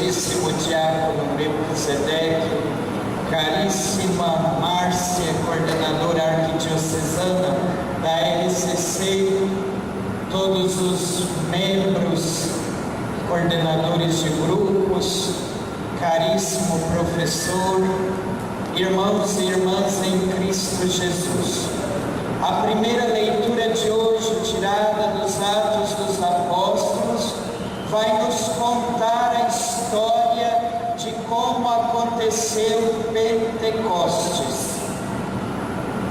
excelentíssimo diácono Melquisedeque, caríssima Márcia, coordenadora arquidiocesana da RCC, todos os membros, coordenadores de grupos, caríssimo professor, irmãos e irmãs em Cristo Jesus. A primeira leitura de hoje, tirada dos Atos dos Apóstolos, vai nos contar a história de como aconteceu Pentecostes.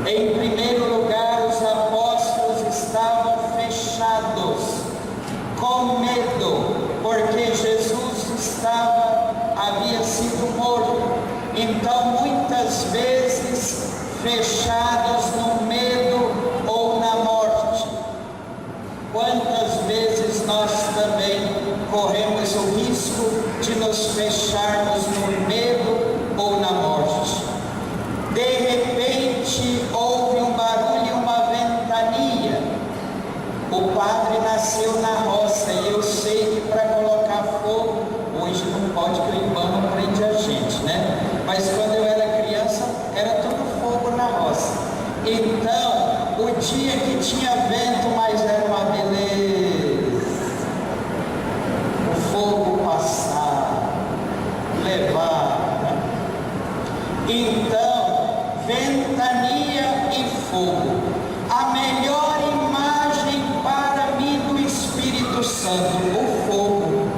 Em primeiro lugar, os apóstolos estavam fechados, com medo, porque Jesus havia sido morto. Então, muitas vezes, fechados no medo ou na morte. Quantas vezes nós também corremos o risco de nos fecharmos no medo ou na morte? De repente houve um barulho, uma ventania. O padre nasceu na roça e eu sei que para colocar fogo, hoje não pode, porque o Ibama prende a gente, né? Mas quando eu era criança, era tudo fogo na roça. Então, o dia que tinha vento, mas era uma beleza. O fogo passava, levava. Então, ventania e fogo. A melhor imagem para mim do Espírito Santo, o fogo.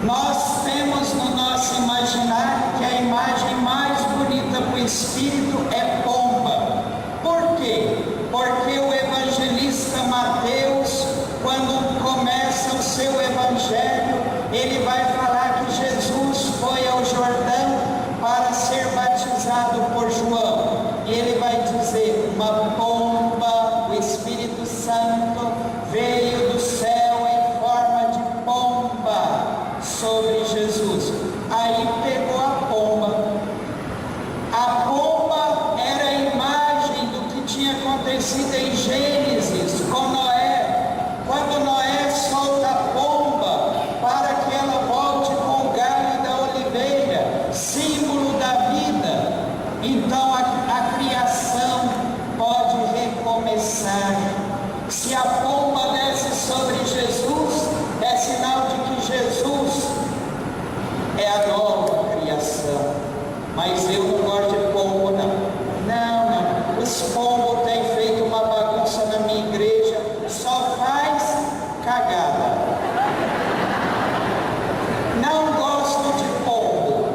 Nós temos no nosso imaginário que a imagem mais bonita para o Espírito é pomba. Por quê? Porque o evangelista Mateus, quando começa o seu evangelho, ele vai falar que Jesus foi ao Jordão para ser batizado por João. E ele vai dizer, uma pomba, o Espírito Santo veio do céu em forma de pomba sobre Jesus. Aí pegou a pomba. A pomba era a imagem do que tinha acontecido em Gênesis com Noé. Quando Noé solta a pomba para que ela volte com o galho da oliveira, símbolo da vida. Então a criação pode recomeçar. Se a pomba desce sobre Jesus, é sinal de que Jesus é a nova criação. Mas eu não gosto de pombo, não. Não. Os pombos têm feito uma bagunça na minha igreja, só faz cagada. Não gosto de pombo.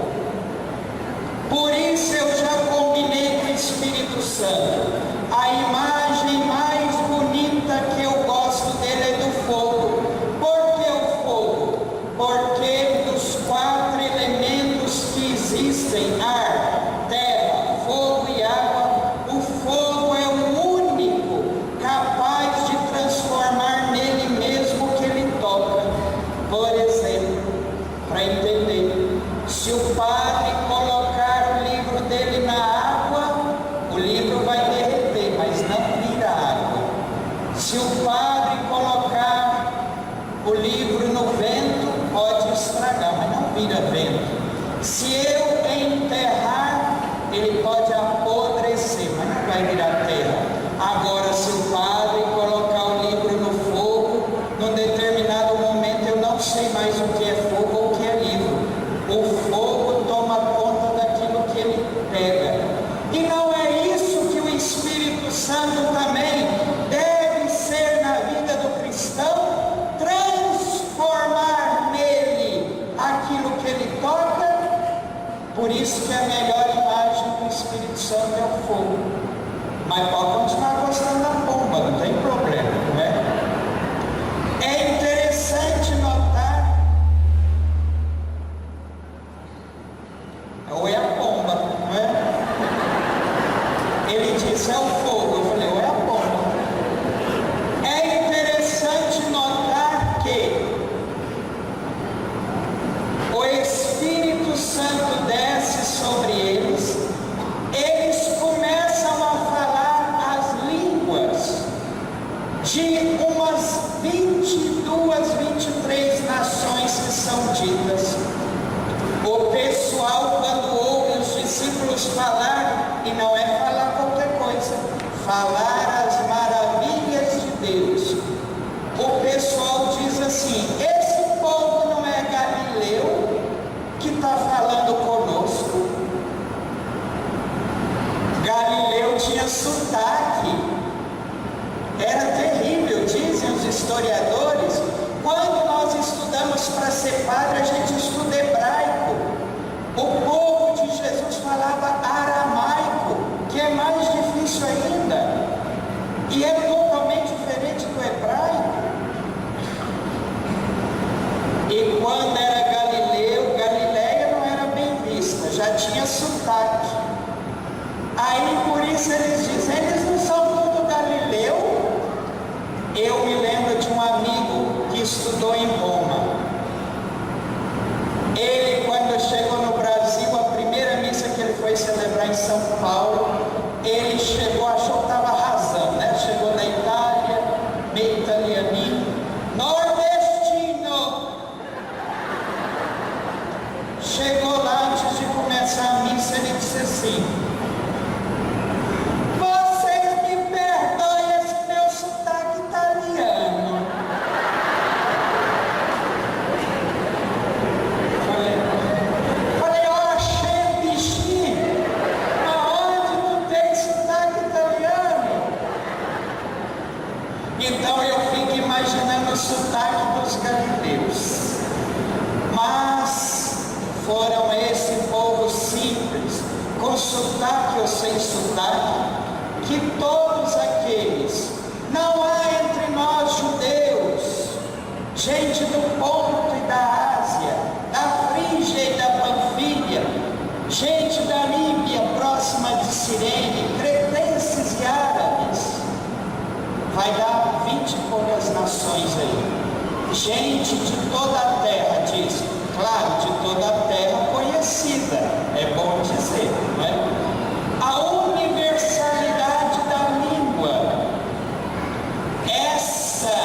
Por isso eu já combinei com o Espírito Santo. A imagem mais bonita que eu gosto dele é do fogo. Por que o fogo? Porque dos 4 elementos que existem, ar, terra, fogo e água, o fogo é o único capaz de transformar nele mesmo o que ele toca. Por exemplo, para entender, se o padre colocar o livro dele na água, o livro vai derreter, mas não vira água. Se o padre colocar o livro no vento, pode estragar, mas não vira vento. Se eu enterrar, ele pode apodrecer, mas não vai virar terra. Agora, se o padre colocar o livro no fogo, num determinado momento eu não sei mais o que é fogo ou o que é livro. O fogo toma conta daquilo que ele pega. E não é isso que o Espírito Santo também deve ser na vida do cristão? Transformar nele aquilo que ele toca. Por isso que a melhor imagem do Espírito Santo é o fogo. Mas pode continuar gostando da pomba, não tem problema, não é? É interessante notar. Ou é a pomba, não é? Ele disse, é o fogo. Eu falei, ou é a pomba. É interessante notar que o Espírito Santo desce sobre eles, eles começam a falar as línguas de umas 22, 23 nações que são ditas. O pessoal, quando ouve os discípulos falar, e não é falar qualquer coisa, falar as maravilhas de Deus, o pessoal diz assim: esse povo não é galileu que está falando conosco? Galileu tinha sotaque, era terrível, dizem os historiadores. Quando nós estudamos para ser padre, a gente estuda hebraico. O povo de Jesus falava aramaico, que é mais difícil ainda, e é totalmente diferente do hebraico. E quando era Galileu, Galileia não era bem vista, já tinha sotaque. Aí por isso eles dizem: eles não são tudo galileu? Eu me lembro de um amigo que estudou em Roma. Ele, quando chegou no Brasil, a primeira missa que ele foi celebrar em São Paulo, ele chegou, achou que estava arrasando, né? Chegou da Itália, meio italianinho, nordestino. Chegou lá, antes de começar a missa, ele disse assim: vocês me perdoem esse meu sotaque italiano. Falei, ó, cheio bichinho, aonde tu tem sotaque italiano? Então eu fico imaginando o sotaque dos galileus. Mas foram esse povo simples, com sotaque ou sem sotaque, que todos aqueles, não há entre nós judeus, gente do Ponto e da Ásia, da Frígia e da Panfilha, gente da Líbia, próxima de Cirene, cretenses e árabes, vai dar 20 e poucas nações aí, gente de toda a terra, diz, claro, de toda a terra conhecida, é bom dizer, não é? A universalidade da língua, essa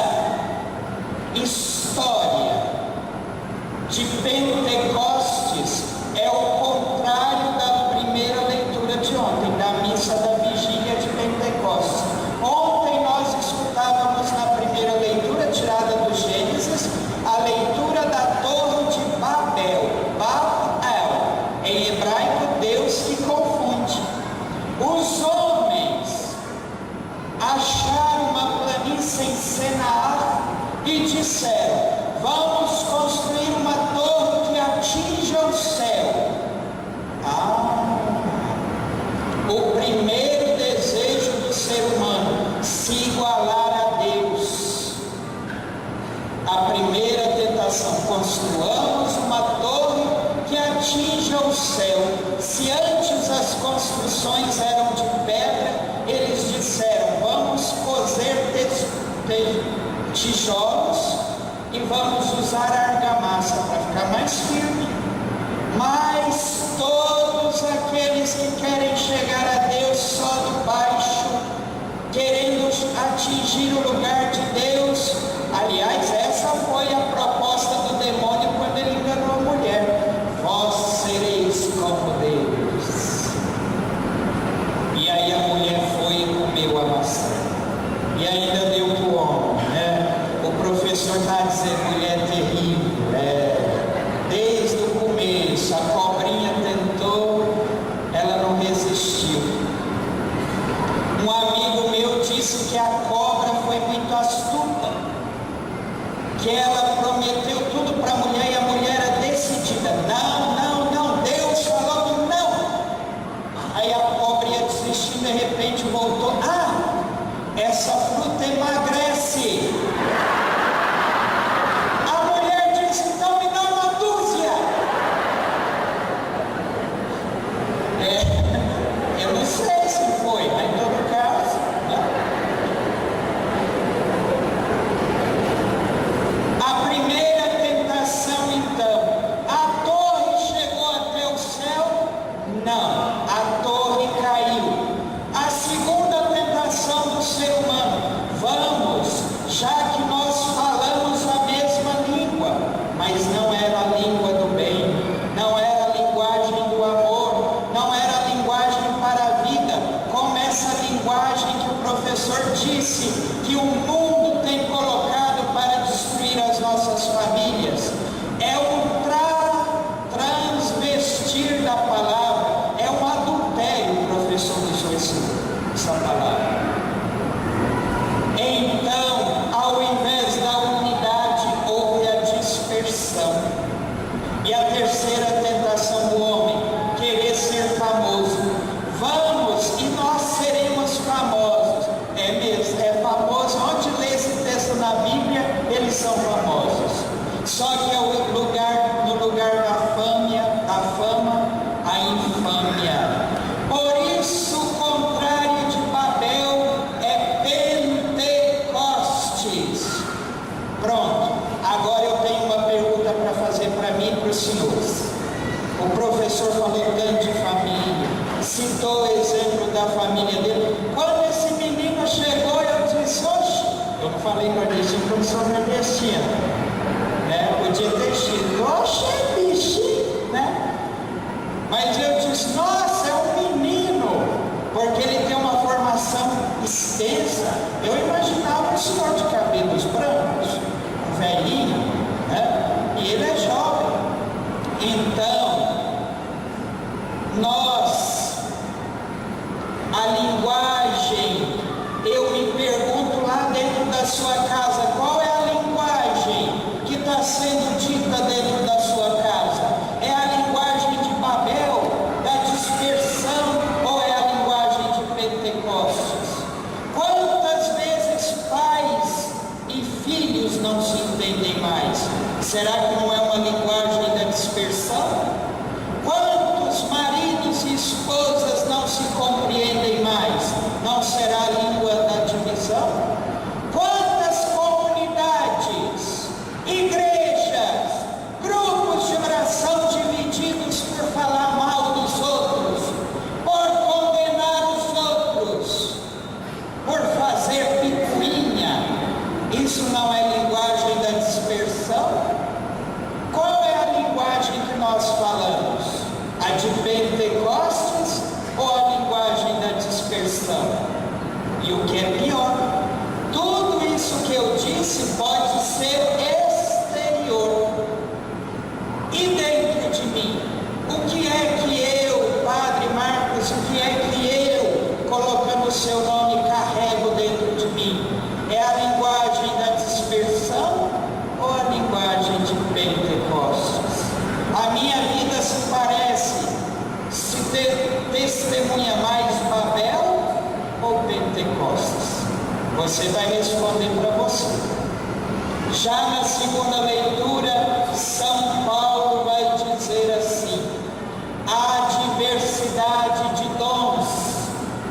história de Pentecostes é o contrário da primeira leitura de ontem, da missa da vigília de Pentecostes. Ontem nós escutávamos na primeira leitura, tirada do Gênesis, a leitura da Torre de Babel, Babel, em hebraico Deus que confunde. Os homens acharam uma planície em Senaar e disseram: vamos construir uma torre que atinja o céu. O primeiro desejo do ser humano, se igualar a Deus. A primeira tentação: construamos uma torre que atinja o céu. Se antes as construções eram de pedra, eles disseram: vamos cozer tijolos e vamos usar argamassa para ficar mais firme. Mas todos aqueles que querem chegar a Deus só do baixo, querendo atingir o lugar de Deus, aliás, essa foi a proposta do demônio quando ele enganou a mulher: vós sereis como Deus. E aí a mulher foi e comeu a maçã, e ainda deu para o homem, né? O professor está dizendo: mulher terrível, desde o começo, a cobrinha tentou, ela não resistiu. Um amigo meu disse que a cobra foi muito astuta, que ela prometeu tudo para a mulher e a mulher era decidida: não, não, não, Deus falou que não. Aí a cobra ia desistir, de repente voltou: essa fruta emagrece. A mulher disse: então me dá uma dúzia. Eu não sei se foi, mas em todo caso, a primeira tentação, então, a torre chegou até o céu? Não, a torre caiu. A segunda tentação do ser humano: professor disse que o mundo tem colocado para destruir as nossas famílias é um transvestir da palavra, é um adultério. O professor usou essa palavra. Então, ao invés da unidade, houve a dispersão. E a terceira tentação do homem, querer ser famoso. Vamos, e nós seremos famosos. É mesmo, é famoso. Onde lê esse texto na Bíblia, eles são famosos. Só que é no lugar da fama, a infâmia. Por isso, o contrário de Babel é Pentecostes. Pronto, agora eu tenho uma pergunta para fazer para mim e para os senhores. O professor falou tanto de família, citou o exemplo da família dele. Quando esse menino chegou, eu disse: oxe, eu não falei nordestino como sou nordestino, né? Podia ter sido, oxe, bichinho, né? Mas eu disse: nossa, é um menino, porque ele tem uma formação extensa. Eu imaginava um senhor de cabelos brancos, um velhinho, né? E ele é jovem. Então, a linguagem, eu me pergunto lá dentro da sua casa, qual é a linguagem que está sendo dita dentro da sua casa? É a linguagem de Babel, da dispersão, ou é a linguagem de Pentecostes? Quantas vezes pais e filhos não se entendem mais? Será que não é uma linguagem da dispersão? Quantos maridos e esposas não se compreendem mais? Não será a língua da divisão? Quantas comunidades, igrejas, grupos de oração divididos por falar mal dos outros, por condenar os outros, por fazer picuinha? Isso não é linguagem da dispersão? Qual é a linguagem que nós falamos? A de Pentecostes ou a linguagem da dispersão? E o que é pior, tudo isso que eu disse pode ser exterior. E dentro de mim, o que é que eu, Padre Marcos, o que é que eu, colocando o seu nome, carrego dentro de mim? É a linguagem da dispersão ou a linguagem de Pentecostes? A minha vida se parece, se testemunha mais Babel ou Pentecostes? Você vai responder para você. Já na segunda leitura, São Paulo vai dizer assim: há diversidade de dons,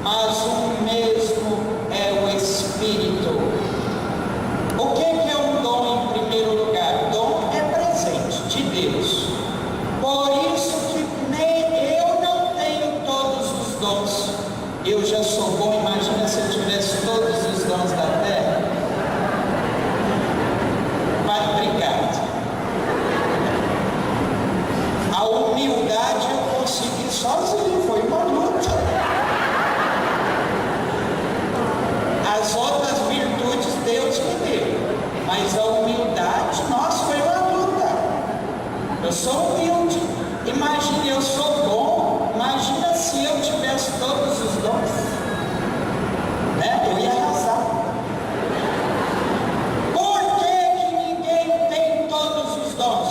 mas um mesmo é o Espírito. O que é um dom em primeiro lugar? Dom é presente de Deus. Por isso que nem eu não tenho todos os dons. Eu já sou bom, imagina se eu tivesse todos os dons da terra. Mas obrigado. A humildade eu consegui sozinho, foi uma luta. As outras virtudes Deus me deu, mas a humildade, nossa, foi uma luta. Eu sou humilde. Imagine, eu sou bom. Imagina se eu tivesse todos os dons, né? Eu ia arrasar. Por que ninguém tem todos os dons?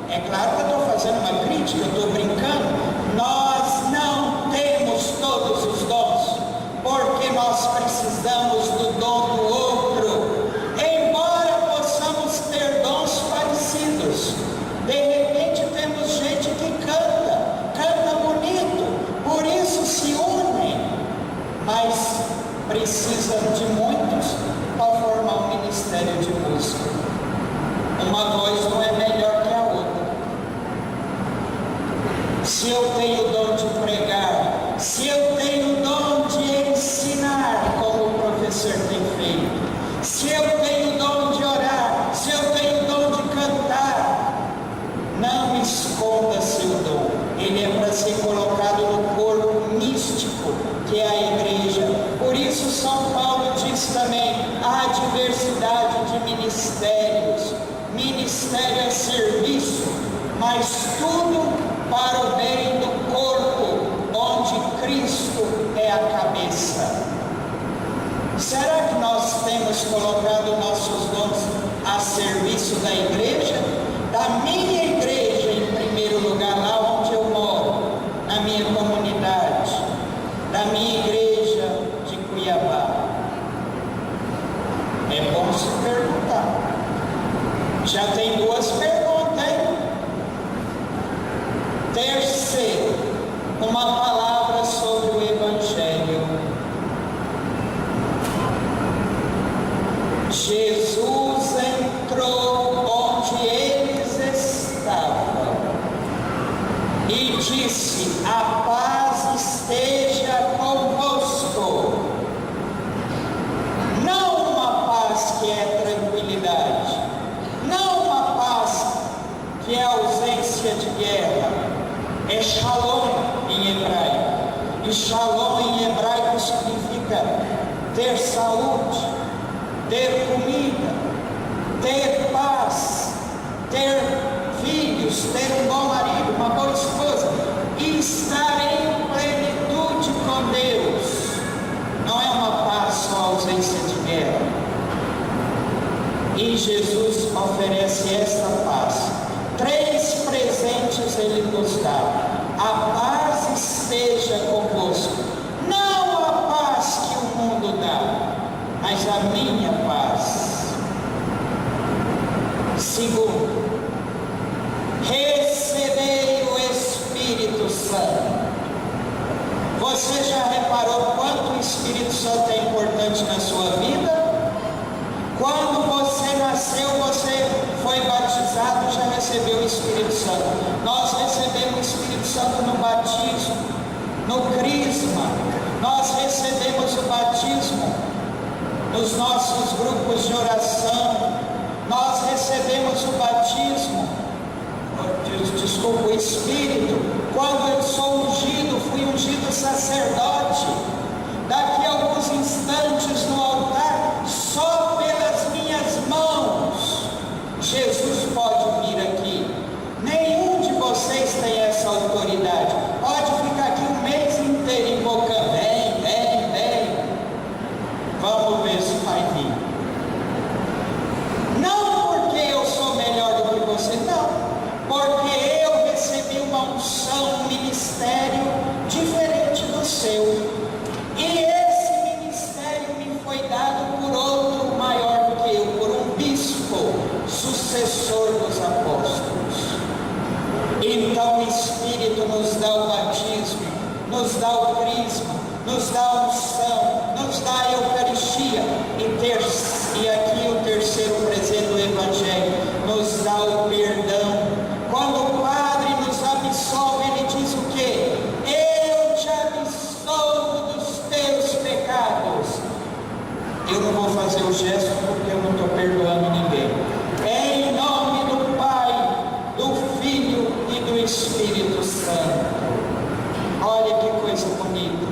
É claro que eu estou fazendo uma crítica, eu estou brincando. Nós não temos todos os dons, porque nós precisamos do dom do outro. Embora possamos ter dons parecidos, de repente temos também a diversidade de ministérios. Ministério é serviço, mas tudo para o bem do corpo, onde Cristo é a cabeça. Será que nós temos colocado nossos dons a serviço da igreja? Da minha igreja, em primeiro lugar, lá onde eu moro, na minha comunidade, da minha igreja de Cuiabá? É bom se perguntar. Já tem duas perguntas, hein? Terceiro, uma palavra sobre o Evangelho. Jesus entrou onde eles estavam e disse: a paz esteja convosco. Não uma paz que é tranquilidade, não uma paz que é ausência de guerra, é shalom em hebraico, e shalom em hebraico significa ter saúde, ter comida, ter paz, ter filhos, ter um bom marido, uma boa esposa, e estar em plenitude com Deus. Não é uma paz só ausência de guerra. E Jesus oferece esta paz. 3 presentes ele nos dá. A paz esteja convosco. Não a paz que o mundo dá, mas a minha paz. Segundo, recebei o Espírito Santo. Você já reparou quanto o Espírito Santo é importante na sua vida? Quando você nasceu, você foi batizado, já recebeu o Espírito Santo. Nós recebemos o Espírito Santo no batismo, no crisma. Nós recebemos o batismo nos nossos grupos de oração. Nós recebemos o batismo, o Espírito, quando eu sou ungido, fui ungido sacerdote. Daqui a alguns instantes no altar, só pelas minhas mãos, Jesus pode vir aqui. Nenhum de vocês tem essa autoridade. Pode ficar aqui um mês inteiro invocando, vem, vem, vem. Vamos ver se vai vir. Não porque eu sou melhor do que você, não. Porque eu recebi uma unção, um ministério diferente do seu. E esse ministério me foi dado por outro maior do que eu, por um bispo, sucessor dos apóstolos. Então o Espírito nos dá o batismo, nos dá o crisma, nos dá a unção, nos dá a Eucaristia. E aqui o terceiro presente do Evangelho, nos dá o perdão. Quando o Padre nos absolve, ele diz o quê? Eu te absolvo dos teus pecados. Eu não vou fazer o gesto porque eu não estou perdoando ninguém. Em nome do Pai, do Filho e do Espírito Santo. Olha que coisa bonita.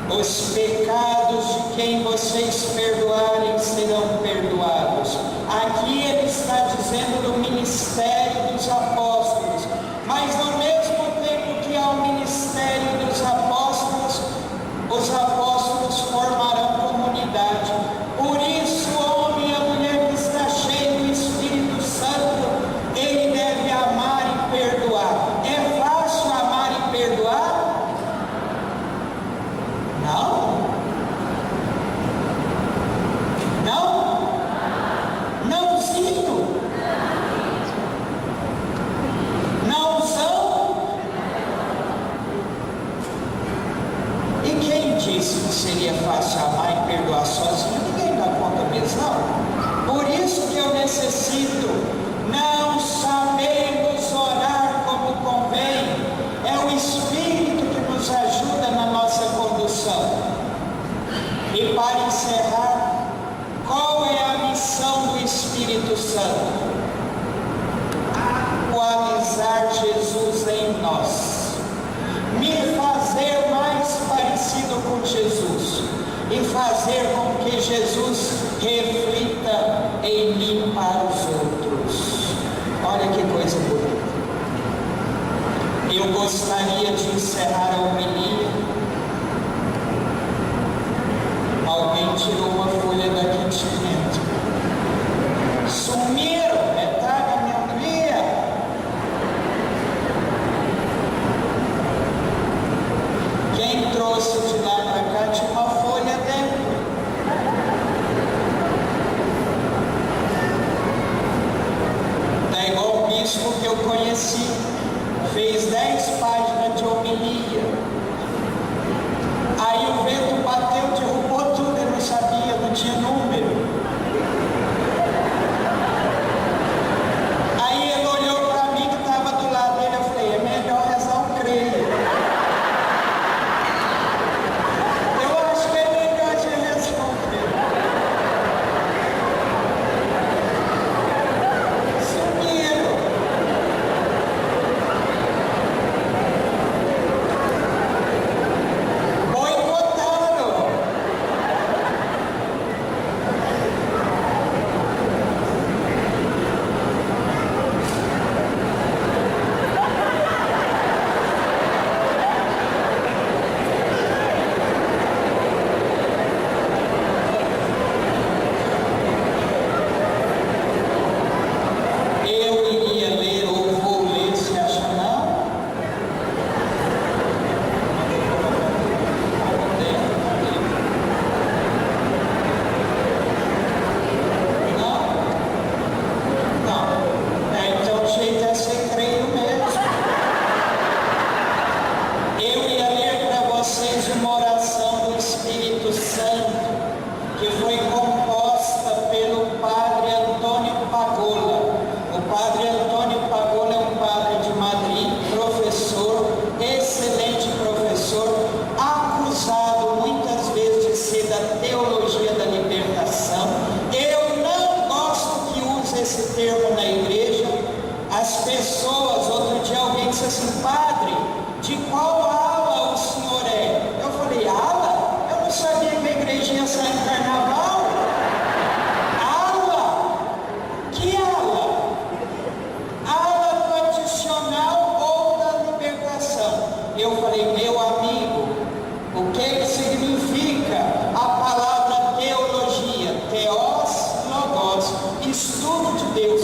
Os pecados de quem vocês perdoarem serão perdoados. Aqui ele está dizendo do ministério dos apóstolos, mas ao mesmo tempo que há o ministério dos apóstolos, os apóstolos formarão comunidade. Por isso o homem e a mulher que está cheio do Espírito Santo, ele deve amar e perdoar. É fácil amar e perdoar? Não? Não? Nãozinho? Nãozão? E quem disse que seria fácil amar e perdoar sozinho? Ninguém dá conta mesmo, não. Por isso que eu necessito. Não sabemos orar como convém. É o Espírito que nos ajuda na nossa condução. E para encerrar, qual é a missão do Espírito Santo? Atualizar Jesus em nós, me fazer mais parecido com Jesus, e fazer com que Jesus reflita em mim para os outros. Olha que coisa bonita. Eu gostaria de encerrar a homilia. Alguém tirou uma folha daqui de dentro. Sumiram metade da minha homilia. Quem trouxe de lá para cá tinha uma folha dentro. É igual o bispo que eu conheci. Fez 10 páginas de homilia. Aí o vento bateu, derrubou tudo, eu não sabia, não tinha número. Aí ele olhou para mim que estava do lado dele, eu falei, é melhor rezar o creio. Eu acho que é melhor de rezar o creio. Sumiram. Boicotaram. Eu iria ler ou vou ler, se acha não? Não? Não. Então o jeito é ser creio mesmo. Eu ia ler para vocês uma oração do Espírito Santo que foi composta pelo Padre Antônio Pagola. O Padre Antônio Pagola é um padre de Madrid, professor, excelente professor, acusado muitas vezes de ser da teologia da libertação. Eu não gosto que use esse termo na igreja. As pessoas, outro dia alguém disse assim, padre, de qual ala o senhor é? Eu falei, ala? Eu não sabia que a igreja ia sair em carnaval. Ala? Que ala? Ala tradicional ou da libertação? Eu falei, meu amigo, o que significa a palavra teologia? Theos, logos, estudo de Deus.